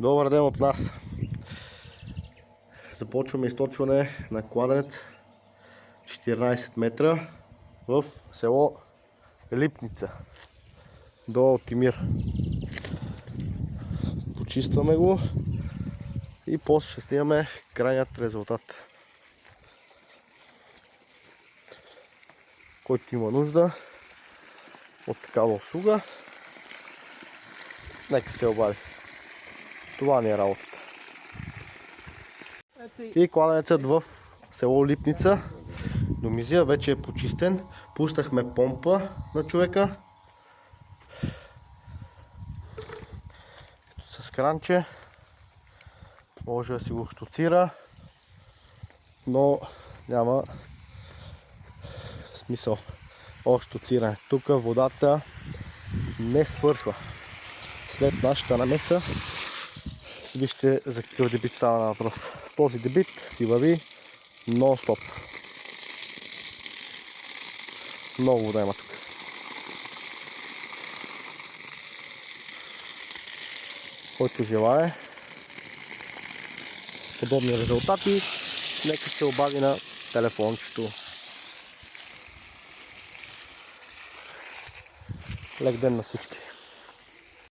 Добър ден от нас! Започваме източване на кладенец 14 метра в село Липница до Алтимир. Почистваме го и после ще снимаме крайният резултат. Който има нужда от такава услуга, нека се обади. Това ни е работата. И кладенецът в село Липница до Мизия вече е почистен. Пуснахме помпа на човека. С кранче може да си го щуцира, но няма смисъл от щуциране. Тук водата не свършва. След нашата намеса вижте за какъв дебит става на въпрос. Този дебит си върви нон-стоп. Много вода има тук. Който желае подобни резултати, нека се обади на телефончето. Лек ден на всички!